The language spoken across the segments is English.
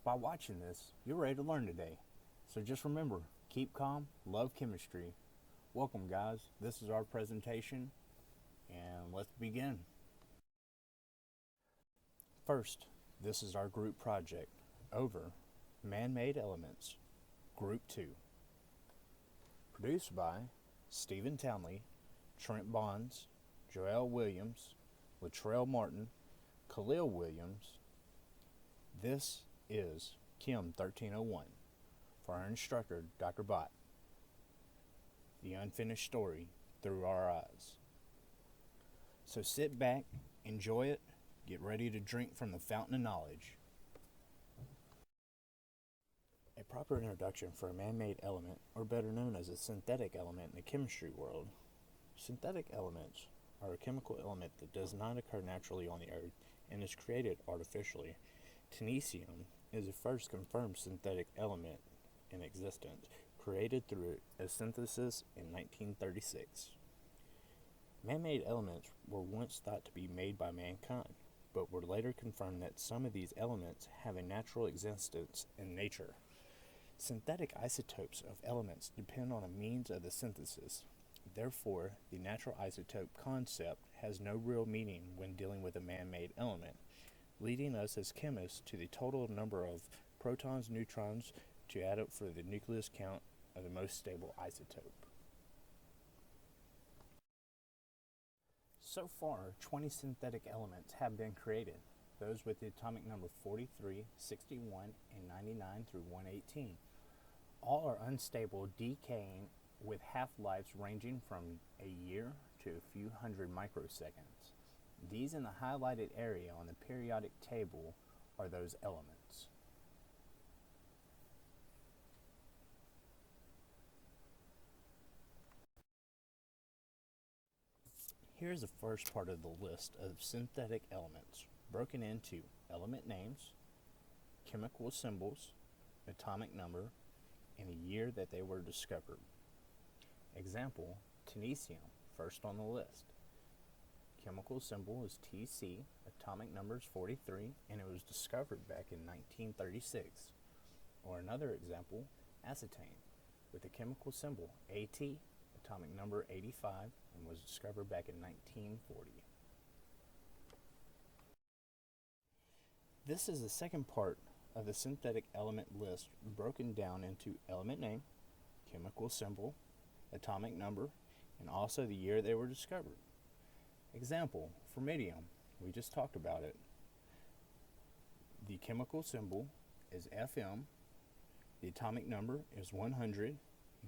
By watching this, you're ready to learn today. So just remember, keep calm, love chemistry. Welcome, guys. This is our presentation, and let's begin. First, this is our group project over man-made elements, Group 2. Produced by Stephen Townley, Trent Bonds, Joel Williams, Latrell Martin, Khalil Williams. This is Chem 1301 for our instructor, Dr. Bott. The unfinished story through our eyes. So sit back, enjoy it, get ready to drink from the fountain of knowledge. A proper introduction for a man-made element, or better known as a synthetic element in the chemistry world. Synthetic elements are a chemical element that does not occur naturally on the Earth and is created artificially. Technetium is the first confirmed synthetic element in existence, created through a synthesis in 1936. Man-made elements were once thought to be made by mankind, but were later confirmed that some of these elements have a natural existence in nature. Synthetic isotopes of elements depend on a means of the synthesis. Therefore, the natural isotope concept has no real meaning when dealing with a man-made element, leading us as chemists to the total number of protons, neutrons to add up for the nucleus count of the most stable isotope. So far, 20 synthetic elements have been created, those with the atomic number 43, 61, and 99 through 118. All are unstable, decaying, with half-lives ranging from a year to a few hundred microseconds. These in the highlighted area on the periodic table are those elements. Here's the first part of the list of synthetic elements, broken into element names, chemical symbols, atomic number, and a year that they were discovered. Example, technetium, first on the list. Chemical symbol is Tc, atomic number is 43, and it was discovered back in 1936. Or another example, acetane, with the chemical symbol At, atomic number 85, and was discovered back in 1940. This is the second part of the synthetic element list, broken down into element name, chemical symbol, atomic number, and also the year they were discovered. Example, fermitium, we just talked about it. The chemical symbol is Fm, the atomic number is 100, and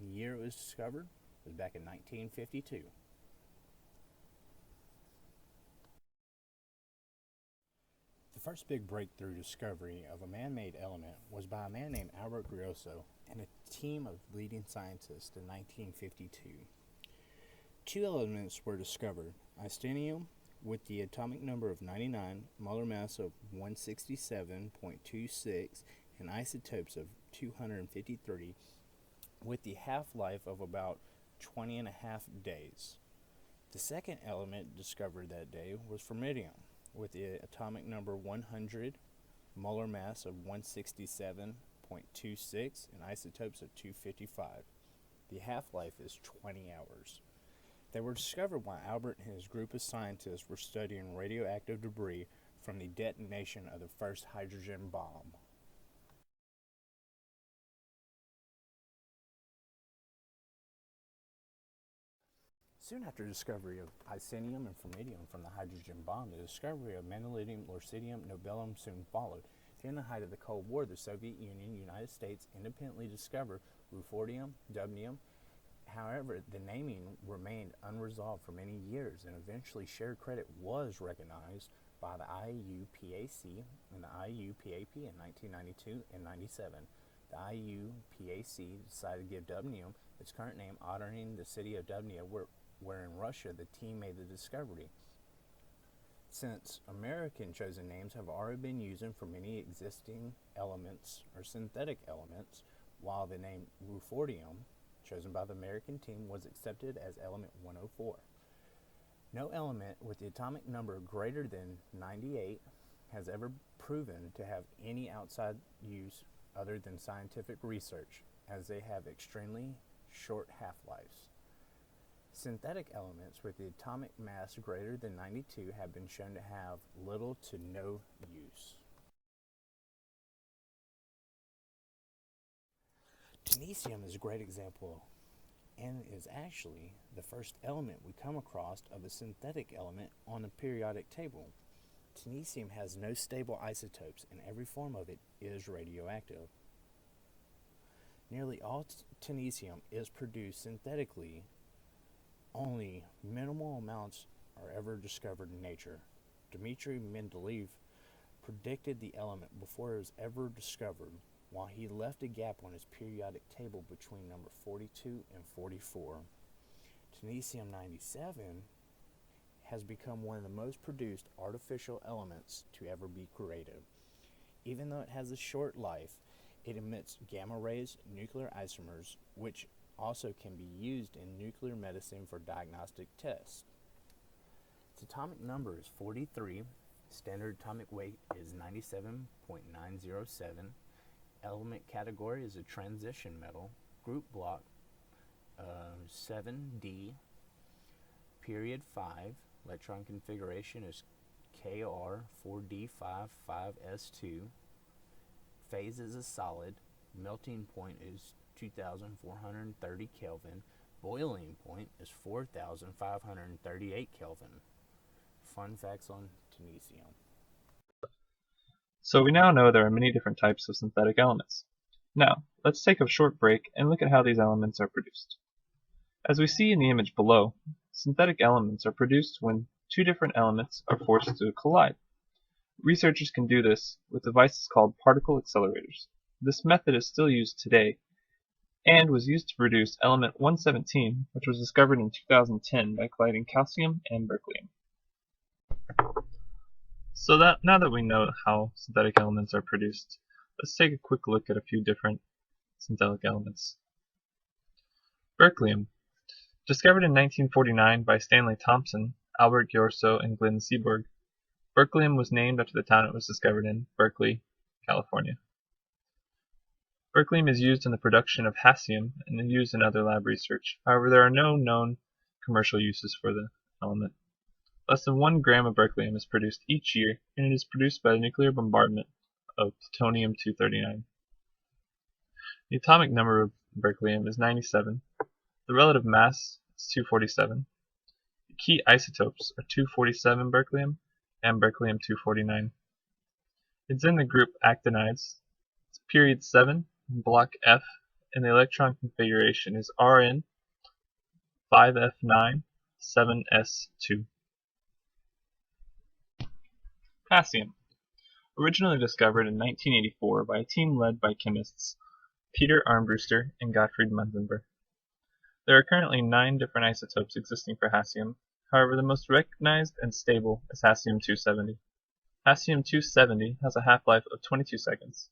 the year it was discovered was back in 1952. The first big breakthrough discovery of a man-made element was by a man named Albert Grosso and a team of leading scientists in 1952. Two elements were discovered, istinium with the atomic number of 99, molar mass of 167.26, and isotopes of 253, with the half-life of about 20 and a half days. The second element discovered that day was fermitium, with the atomic number 100, molar mass of 167.26, and isotopes of 255. The half-life is 20 hours. They were discovered while Albert and his group of scientists were studying radioactive debris from the detonation of the first hydrogen bomb. Soon after the discovery of istinium and fermitium from the hydrogen bomb, the discovery of metallidium, lutetium, nobelium soon followed. During the height of the Cold War, the Soviet Union and United States independently discovered ruthenium, dubnium. However, the naming remained unresolved for many years, and eventually shared credit was recognized by the IUPAC and the IUPAP in 1992 and 97. The IUPAC decided to give dubnium its current name, honoring the city of Dubnia, where in Russia the team made the discovery. Since American chosen names have already been used for many existing elements or synthetic elements, while the name ruthenium, chosen by the American team, was accepted as element 104. No element with the atomic number greater than 98 has ever proven to have any outside use other than scientific research, as they have extremely short half-lives. Synthetic elements with the atomic mass greater than 92 have been shown to have little to no use. Technetium is a great example and is actually the first element we come across of a synthetic element on the periodic table. Technetium has no stable isotopes, and every form of it is radioactive. Nearly all technetium is produced synthetically. Only minimal amounts are ever discovered in nature. Dmitry Mendeleev predicted the element before it was ever discovered, while he left a gap on his periodic table between number 42 and 44. Technetium-97 has become one of the most produced artificial elements to ever be created. Even though it has a short life, it emits gamma rays, nuclear isomers, which also can be used in nuclear medicine for diagnostic tests. Its atomic number is 43, standard atomic weight is 97.907, element category is a transition metal, group block 7D, period 5, electron configuration is Kr4D55S2, phase is a solid, melting point is 2,430 Kelvin, boiling point is 4,538 Kelvin. Fun facts on technetium. So we now know there are many different types of synthetic elements. Now, let's take a short break and look at how these elements are produced. As we see in the image below, synthetic elements are produced when two different elements are forced to collide. Researchers can do this with devices called particle accelerators. This method is still used today and was used to produce element 117, which was discovered in 2010 by colliding calcium and berkelium. So now that we know how synthetic elements are produced, let's take a quick look at a few different synthetic elements. Berkelium. Discovered in 1949 by Stanley Thompson, Albert Ghiorso, and Glenn Seaborg, berkelium was named after the town it was discovered in, Berkeley, California. Berkelium is used in the production of hassium and used in other lab research. However, there are no known commercial uses for the element. Less than 1 gram of berkelium is produced each year, and it is produced by the nuclear bombardment of plutonium-239. The atomic number of berkelium is 97. The relative mass is 247. The key isotopes are 247 berkelium and berkelium-249. It's in the group actinides. It's period 7, block F, and the electron configuration is Rn 5f9 7s2. Hassium. Originally discovered in 1984 by a team led by chemists Peter Armbruster and Gottfried Munzenber. There are currently 9 different isotopes existing for hassium. However, the most recognized and stable is hassium-270. Hassium-270 has a half-life of 22 seconds.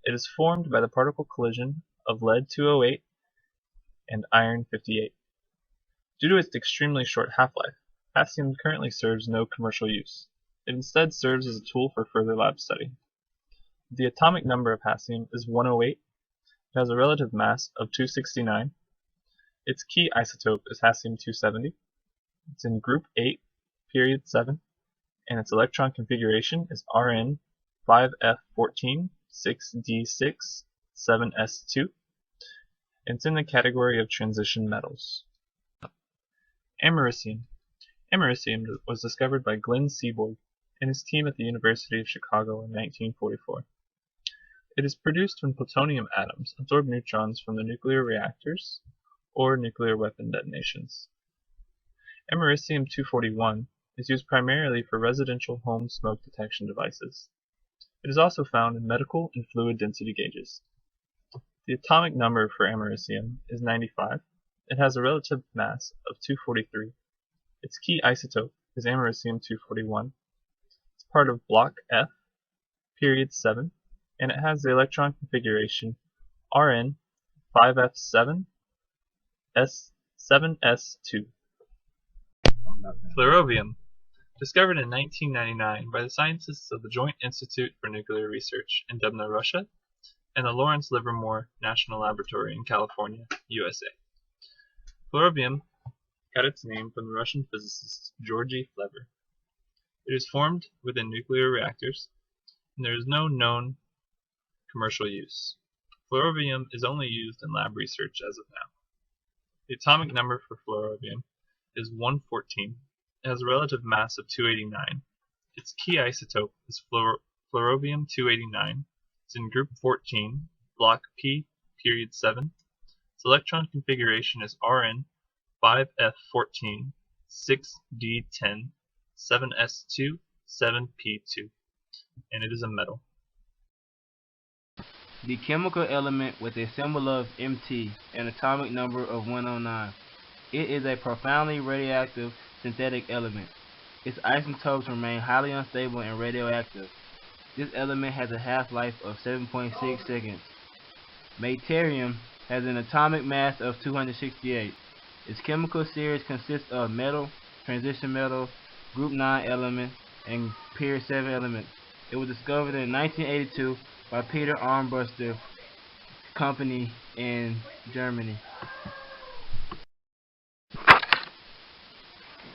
It is formed by the particle collision of lead-208 and iron-58. Due to its extremely short half-life, hassium currently serves no commercial use. It instead serves as a tool for further lab study. The atomic number of hassium is 108. It has a relative mass of 269. Its key isotope is hassium-270. It's in group 8, period 7, and its electron configuration is Rn 5f14 6d6 7s2. It's in the category of transition metals. Americium. Americium was discovered by Glenn Seaborg and his team at the University of Chicago in 1944. It is produced when plutonium atoms absorb neutrons from the nuclear reactors or nuclear weapon detonations. Americium-241 is used primarily for residential home smoke detection devices. It is also found in medical and fluid density gauges. The atomic number for americium is 95. It has a relative mass of 243. Its key isotope is americium-241. It's part of block F, period 7, and it has the electron configuration Rn 5f7 S7s2. Flerovium. Discovered in 1999 by the scientists of the Joint Institute for Nuclear Research in Dubna, Russia, and the Lawrence Livermore National Laboratory in California, USA. Flerovium got its name from the Russian physicist Georgy Flever. It is formed within nuclear reactors, and there is no known commercial use. Flerovium is only used in lab research as of now. The atomic number for flerovium is 114. It has a relative mass of 289. Its key isotope is flerovium-289. It's in group 14, block P, period 7. Its electron configuration is Rn 5f14, 6d10, 7s2, 7p2, and it is a metal. The chemical element with a symbol of Mt and atomic number of 109. It is a profoundly radioactive synthetic element. Its isotopes remain highly unstable and radioactive. This element has a half-life of 7.6 seconds. Deuterium has an atomic mass of 268. Its chemical series consists of metal, transition metal, group 9 elements, and period 7 elements. It was discovered in 1982 by Peter Armbruster Company in Germany.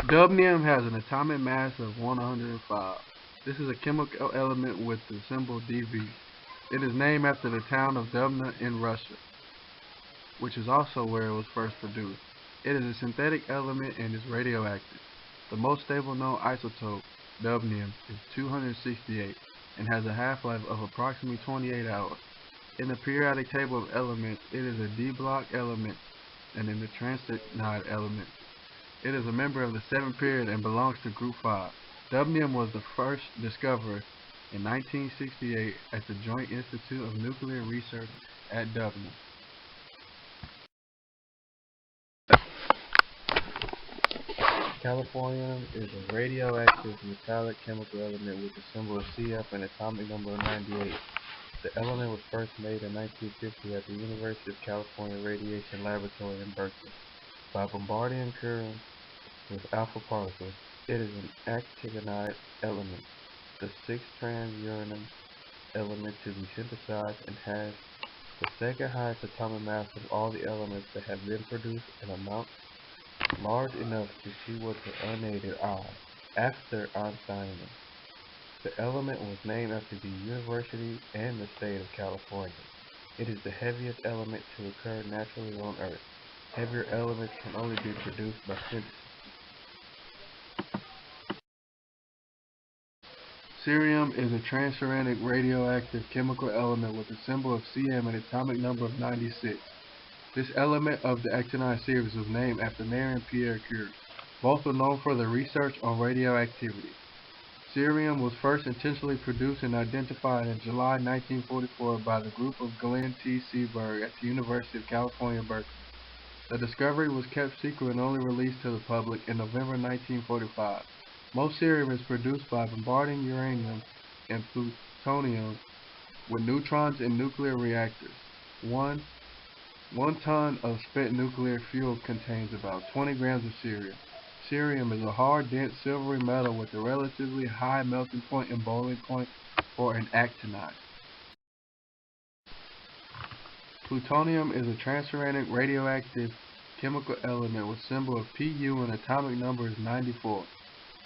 Dubnium has an atomic mass of 105. This is a chemical element with the symbol Dv. It is named after the town of Dubna in Russia, which is also where it was first produced. It is a synthetic element and is radioactive. The most stable known isotope, dubnium, is 268 and has a half-life of approximately 28 hours. In the periodic table of elements, it is a D-block element, and in the transitionide element, it is a member of the 7th period and belongs to group 5. Dubnium was the first discovered in 1968 at the Joint Institute of Nuclear Research at Dubna. Californium is a radioactive metallic chemical element with the symbol of Cf and atomic number of 98. The element was first made in 1950 at the University of California Radiation Laboratory in Berkeley by bombarding currents with alpha particles. It is an actinide element, the 6th trans-uranium element to be synthesized, and has the second highest atomic mass of all the elements that have been produced in amounts large enough to see with the unaided eye, after Einstein. The element was named after the university and the state of California. It is the heaviest element to occur naturally on Earth. Heavier elements can only be produced by synthesis. Cerium is a transuranic radioactive chemical element with a symbol of Cm and atomic number of 96. This element of the actinide series was named after Marie and Pierre Curie. Both are known for their research on radioactivity. Cerium was first intentionally produced and identified in July 1944 by the group of Glenn T. Seaberg at the University of California, Berkeley. The discovery was kept secret and only released to the public in November 1945. Most cerium is produced by bombarding uranium and plutonium with neutrons in nuclear reactors. One ton of spent nuclear fuel contains about 20 grams of cerium. Cerium is a hard, dense, silvery metal with a relatively high melting point and boiling point for an actinide. Plutonium is a transuranic radioactive chemical element with symbol of Pu and atomic number is 94.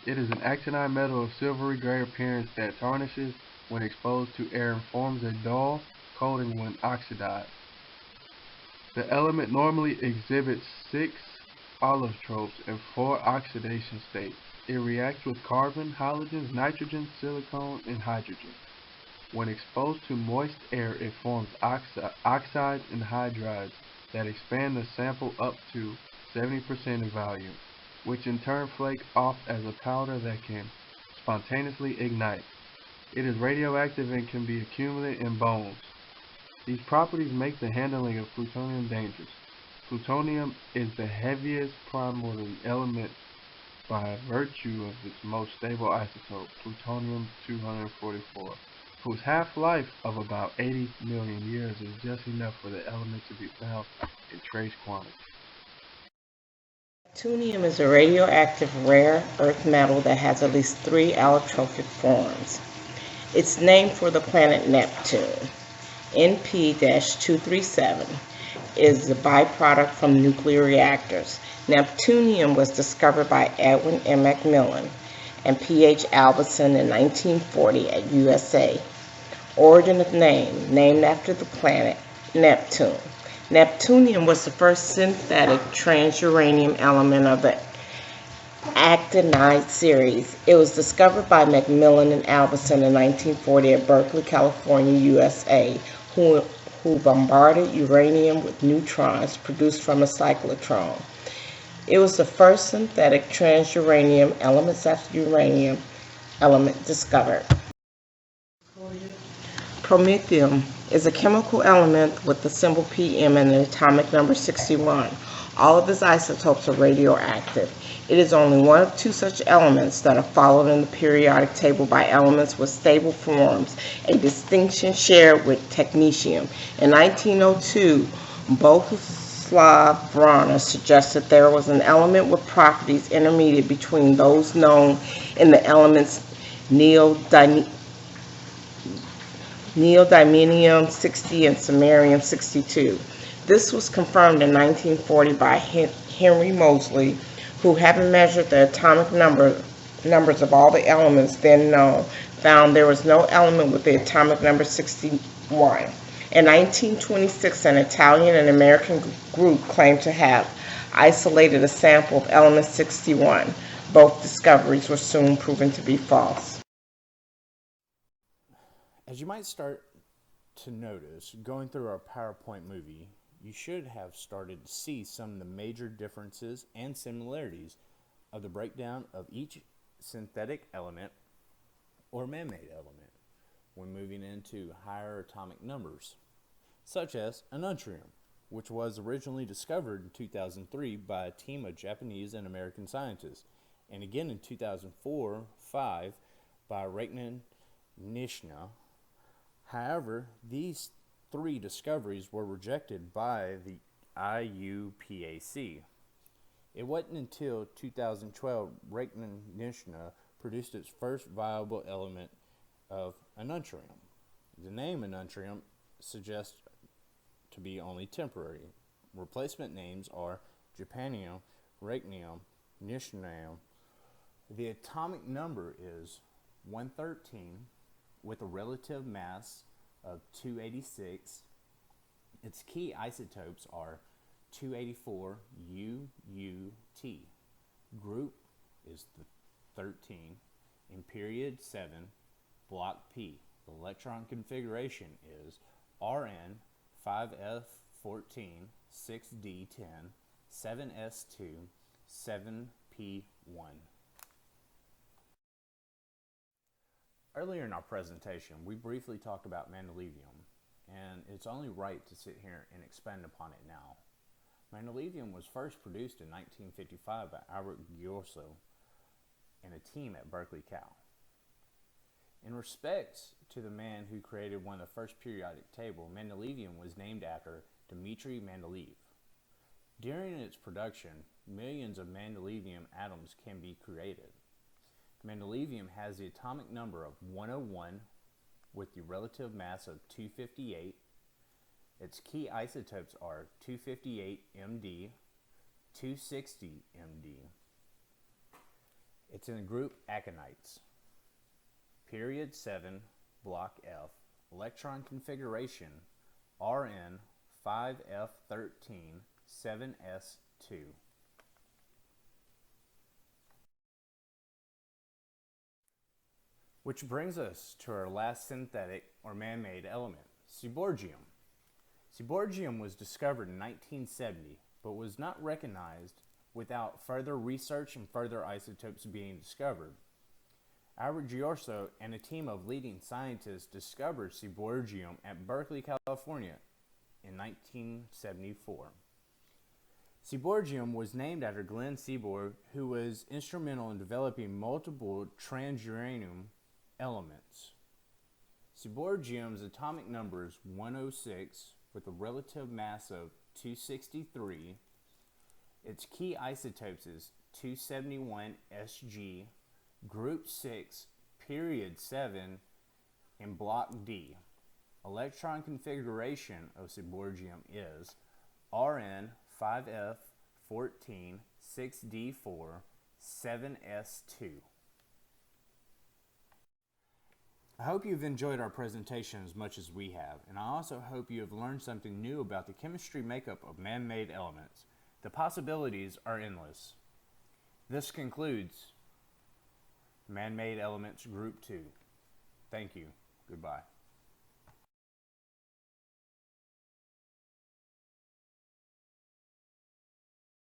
It is an actinide metal of silvery gray appearance that tarnishes when exposed to air and forms a dull coating when oxidized. The element normally exhibits 6 allotropes and 4 oxidation states. It reacts with carbon, halogens, nitrogen, silicon, and hydrogen. When exposed to moist air, it forms oxides and hydrides that expand the sample up to 70% in volume, which in turn flake off as a powder that can spontaneously ignite. It is radioactive and can be accumulated in bones. These properties make the handling of plutonium dangerous. Plutonium is the heaviest primordial element by virtue of its most stable isotope, plutonium-244, whose half-life of about 80 million years is just enough for the element to be found in trace quantities. Neptunium is a radioactive rare earth metal that has at least three allotrophic forms. It's named for the planet Neptune. NP-237 is a byproduct from nuclear reactors. Neptunium was discovered by Edwin M. McMillan and P.H. Albertson in 1940 at USA. Origin of name, named after the planet Neptune. Neptunium was the first synthetic transuranium element of the actinide series. It was discovered by McMillan and Albertson in 1940 at Berkeley, California, USA, who bombarded uranium with neutrons produced from a cyclotron. It was the first synthetic transuranium elements after uranium element discovered. Promethium is a chemical element with the symbol Pm and an atomic number 61. All of its isotopes are radioactive. It is only one of two such elements that are followed in the periodic table by elements with stable forms, a distinction shared with technetium. In 1902, Bohuslav Vrana suggested there was an element with properties intermediate between those known in the elements neodymium 60 and samarium 62. This was confirmed in 1940 by Henry Moseley, who, having measured the atomic numbers of all the elements then known, found there was no element with the atomic number 61. In 1926, an Italian and American group claimed to have isolated a sample of element 61. Both discoveries were soon proven to be false. As you might start to notice, going through our PowerPoint movie, you should have started to see some of the major differences and similarities of the breakdown of each synthetic element or man-made element when moving into higher atomic numbers, such as enuntrium, which was originally discovered in 2003 by a team of Japanese and American scientists, and again in 2004-5 by Reichman Nishina. However, these three discoveries were rejected by the IUPAC. It wasn't until 2012 Reichman Nishina produced its first viable element of enuntrium. The name enuntrium suggests to be only temporary. Replacement names are japanium, reichnium, nishinium. The atomic number is 113 with a relative mass of 286. Its key isotopes are 284 UUT. Group is the 13. In period 7, block P. The electron configuration is Rn 5f14 6d10 7s2 7p1. Earlier in our presentation, we briefly talked about mendelevium, and it's only right to sit here and expand upon it now. Mendelevium was first produced in 1955 by Albert Ghiorso and a team at Berkeley, Cal. In respect to the man who created one of the first periodic table, mendelevium was named after Dmitry Mendeleev. During its production, millions of mendelevium atoms can be created. Mendelevium has the atomic number of 101 with the relative mass of 258. Its key isotopes are 258 MD, 260 MD. It's in the group aconites. Period 7, block F. Electron configuration Rn 5f13 7s2. Which brings us to our last synthetic or man-made element, seaborgium. Seaborgium was discovered in 1970, but was not recognized without further research and further isotopes being discovered. Albert Ghiorso and a team of leading scientists discovered seaborgium at Berkeley, California in 1974. Seaborgium was named after Glenn Seaborg, who was instrumental in developing multiple transuranium elements. Seaborgium's atomic number is 106 with a relative mass of 263. Its key isotopes is 271 Sg, group 6, period 7, in block D. Electron configuration of seborgium is Rn 5f14 6d4 7s2. I hope you've enjoyed our presentation as much as we have, and I also hope you have learned something new about the chemistry makeup of man-made elements. The possibilities are endless. This concludes Man-Made Elements Group 2. Thank you. Goodbye.